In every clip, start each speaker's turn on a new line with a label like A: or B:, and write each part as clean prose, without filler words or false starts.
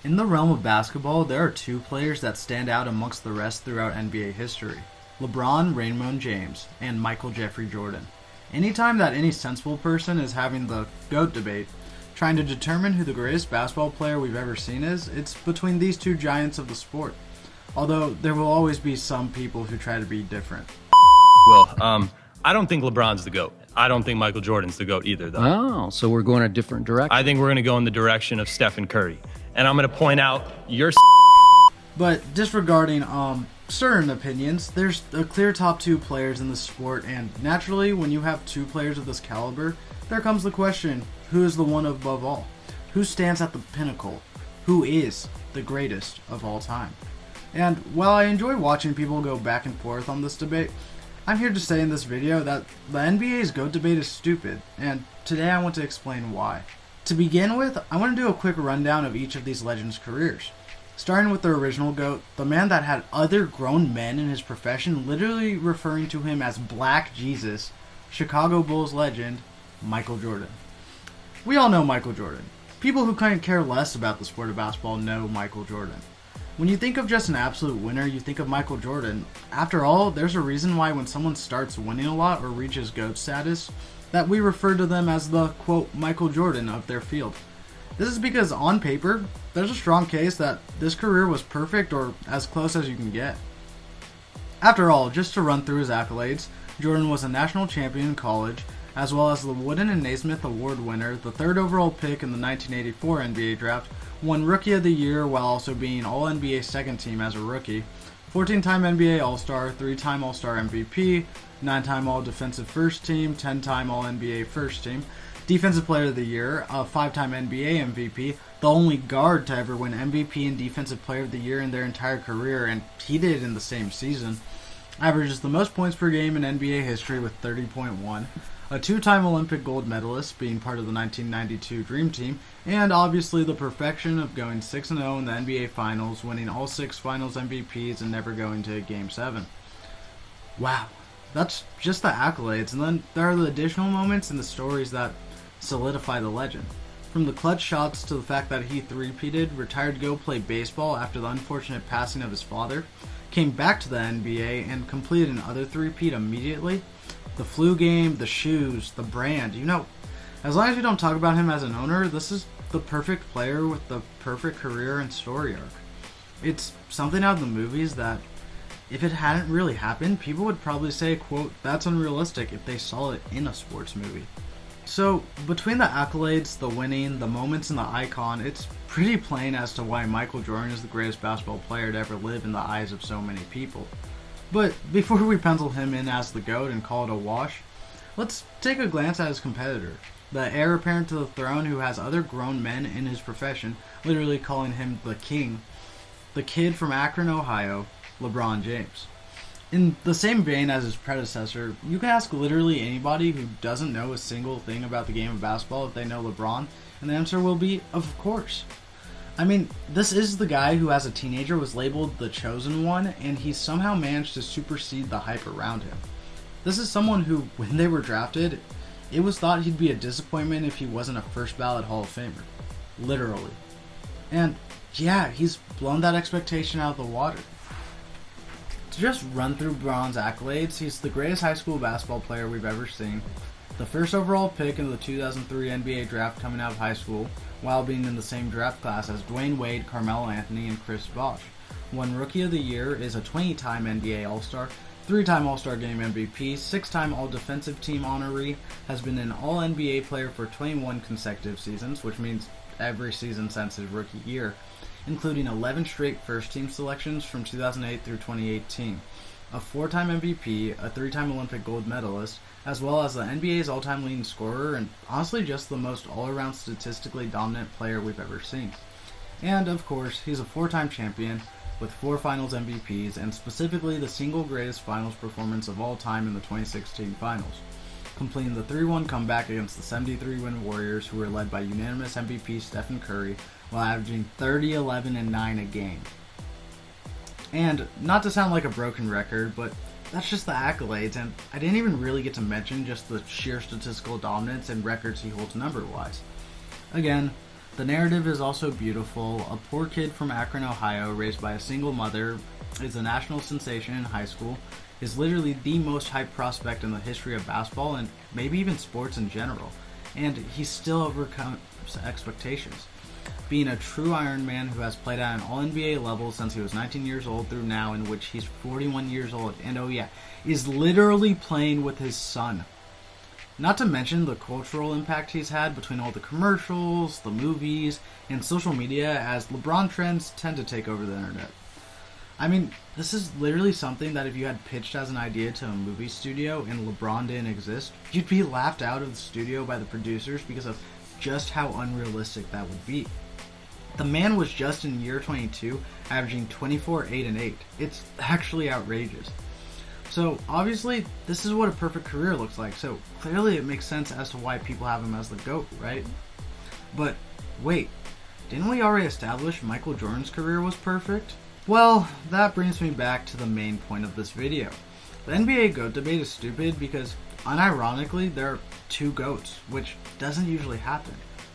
A: In the realm of basketball, there are two players that stand out amongst the rest throughout NBA history: LeBron Raymond James and Michael Jeffrey Jordan. Anytime that any sensible person is having the GOAT debate, trying to determine who the greatest basketball player we've ever seen is, it's between these two giants of the sport. Although there will always be some people who try to be different.
B: I don't think LeBron's the GOAT. I don't think Michael Jordan's the GOAT either, though.
C: Oh, so we're going a different direction.
B: I think we're going to go in the direction of Stephen Curry. And I'm going to point out your
A: But disregarding certain opinions, there's a clear top two players in the sport, and naturally, when you have two players of this caliber, there comes the question, who is the one above all? Who stands at the pinnacle? Who is the greatest of all time? And while I enjoy watching people go back and forth on this debate, I'm here to say in this video that the NBA's GOAT debate is stupid, and today I want to explain why. To begin with, I want to do a quick rundown of each of these legends' careers. Starting with the original GOAT, the man that had other grown men in his profession literally referring to him as Black Jesus, Chicago Bulls legend, Michael Jordan. We all know Michael Jordan. People who couldn't care less about the sport of basketball know Michael Jordan. When you think of just an absolute winner, you think of Michael Jordan. After all, there's a reason why when someone starts winning a lot or reaches GOAT status, that we refer to them as the, quote, Michael Jordan of their field. This is because on paper, there's a strong case that this career was perfect or as close as you can get. After all, just to run through his accolades, Jordan was a national champion in college, as well as the Wooden and Naismith Award winner, the third overall pick in the 1984 NBA draft, won Rookie of the Year while also being All-NBA second team as a rookie, 14-time NBA All-Star, 3-time All-Star MVP, 9-time All-Defensive First Team, 10-time All-NBA First Team, Defensive Player of the Year, a 5-time NBA MVP, the only guard to ever win MVP and Defensive Player of the Year in their entire career, and he did it in the same season, averages the most points per game in NBA history with 30.1, a 2-time Olympic gold medalist, being part of the 1992 Dream Team, and obviously the perfection of going 6-0 in the NBA Finals, winning all 6 Finals MVPs and never going to Game 7. Wow, that's just the accolades, and then there are the additional moments and the stories that solidify the legend. From the clutch shots to the fact that he three-peated, retired to go play baseball after the unfortunate passing of his father, came back to the NBA and completed another three-peat immediately. The flu game, the shoes, the brand, as long as you don't talk about him as an owner, this is the perfect player with the perfect career and story arc. It's something out of the movies that, if it hadn't really happened, people would probably say, quote, that's unrealistic if they saw it in a sports movie. So, between the accolades, the winning, the moments, and the icon, it's pretty plain as to why Michael Jordan is the greatest basketball player to ever live in the eyes of so many people. But before we pencil him in as the GOAT and call it a wash, let's take a glance at his competitor, the heir apparent to the throne who has other grown men in his profession literally calling him the king, the kid from Akron, Ohio, LeBron James. In the same vein as his predecessor, you can ask literally anybody who doesn't know a single thing about the game of basketball if they know LeBron, and the answer will be, of course. I mean, this is the guy who as a teenager was labeled the chosen one, and he somehow managed to supersede the hype around him. This is someone who, when they were drafted, it was thought he'd be a disappointment if he wasn't a first ballot Hall of Famer. Literally. And yeah, he's blown that expectation out of the water. To just run through Bron's accolades, he's the greatest high school basketball player we've ever seen, the first overall pick in the 2003 NBA draft coming out of high school, while being in the same draft class as Dwayne Wade, Carmelo Anthony, and Chris Bosh. Won Rookie of the Year, is a 20-time NBA All-Star, 3-time All-Star Game MVP, 6-time All-Defensive Team honoree, has been an All-NBA player for 21 consecutive seasons, which means every season since his rookie year, including 11 straight first-team selections from 2008 through 2018, a 4-time MVP, a 3-time Olympic gold medalist, as well as the NBA's all-time leading scorer, and honestly just the most all-around statistically dominant player we've ever seen. And of course, he's a 4-time champion with 4 Finals MVPs, and specifically the single greatest Finals performance of all time in the 2016 Finals, completing the 3-1 comeback against the 73-win Warriors, who were led by unanimous MVP Stephen Curry, while averaging 30, 11, and 9 a game. And not to sound like a broken record, but that's just the accolades, and I didn't even really get to mention just the sheer statistical dominance and records he holds number-wise. Again, The narrative is also beautiful. A poor kid from Akron, Ohio, raised by a single mother, is a national sensation in high school, is literally the most hyped prospect in the history of basketball and maybe even sports in general. And he still overcomes expectations, being a true Iron Man who has played at an All-NBA level since he was 19 years old through now, in which he's 41 years old, and oh yeah, is literally playing with his son. Not to mention the cultural impact he's had between all the commercials, the movies, and social media, as LeBron trends tend to take over the internet. I mean, this is literally something that if you had pitched as an idea to a movie studio and LeBron didn't exist, you'd be laughed out of the studio by the producers because of just how unrealistic that would be. The man was just in year 22, averaging 24, 8, and 8. It's actually outrageous. So, obviously, this is what a perfect career looks like, so clearly it makes sense as to why people have him as the GOAT, right? But, wait, didn't we already establish Michael Jordan's career was perfect? Well, that brings me back to the main point of this video. The NBA GOAT debate is stupid because, unironically, there are two GOATs, which doesn't usually happen.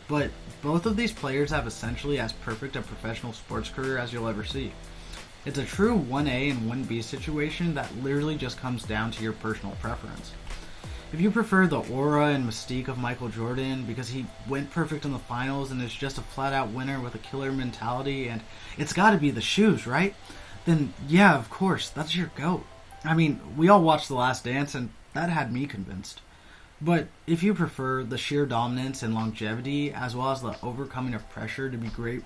A: But both of these players have essentially as perfect a professional sports career as you'll ever see. It's a true 1A and 1B situation that literally just comes down to your personal preference. If you prefer the aura and mystique of Michael Jordan because he went perfect in the finals and is just a flat-out winner with a killer mentality and it's gotta be the shoes, right? Then yeah, of course, that's your GOAT. I mean, we all watched The Last Dance and that had me convinced. But if you prefer the sheer dominance and longevity as well as the overcoming of pressure to be great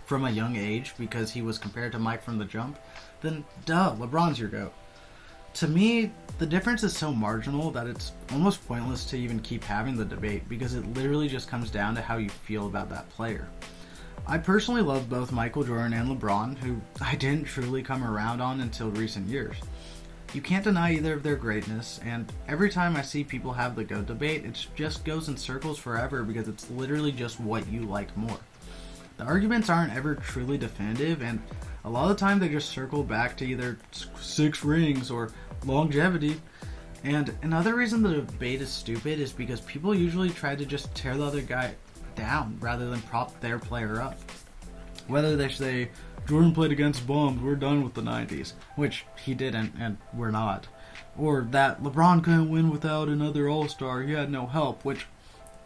A: from a young age because he was compared to Mike from the jump, then duh, LeBron's your GOAT. To me, the difference is so marginal that it's almost pointless to even keep having the debate because it literally just comes down to how you feel about that player. I personally love both Michael Jordan and LeBron, who I didn't truly come around on until recent years. You can't deny either of their greatness, and every time I see people have the GOAT debate, it just goes in circles forever because it's literally just what you like more. The arguments aren't ever truly definitive, and a lot of the time they just circle back to either 6 rings or longevity. And another reason the debate is stupid is because people usually try to just tear the other guy down rather than prop their player up. Whether they say, Jordan played against bums, we're done with the 90s, which he didn't, and we're not. Or that LeBron couldn't win without another All-Star, he had no help, which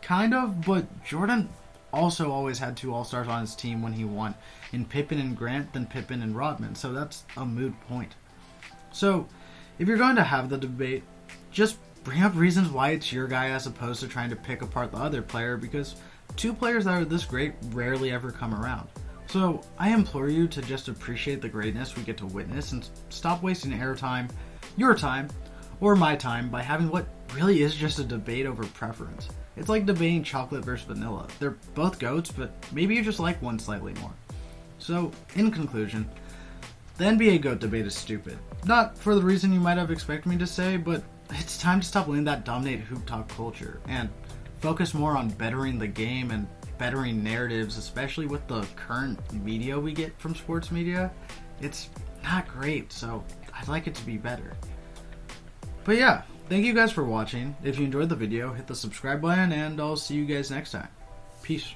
A: kind of, but Jordan also always had 2 All-Stars on his team when he won, in Pippen and Grant, then Pippen and Rodman, so that's a moot point. So, if you're going to have the debate, just bring up reasons why it's your guy as opposed to trying to pick apart the other player, because 2 players that are this great rarely ever come around. So, I implore you to just appreciate the greatness we get to witness and stop wasting airtime, your time, or my time by having what really is just a debate over preference. It's like debating chocolate versus vanilla. They're both GOATs, but maybe you just like one slightly more. So, in conclusion, the NBA GOAT debate is stupid. Not for the reason you might have expected me to say, but it's time to stop letting that dominate hoop talk culture and focus more on bettering the game and bettering narratives, especially with the current media we get from sports media. It's not great, so I'd like it to be better. But yeah, thank you guys for watching. If you enjoyed the video, hit the subscribe button, and I'll see you guys next time. Peace.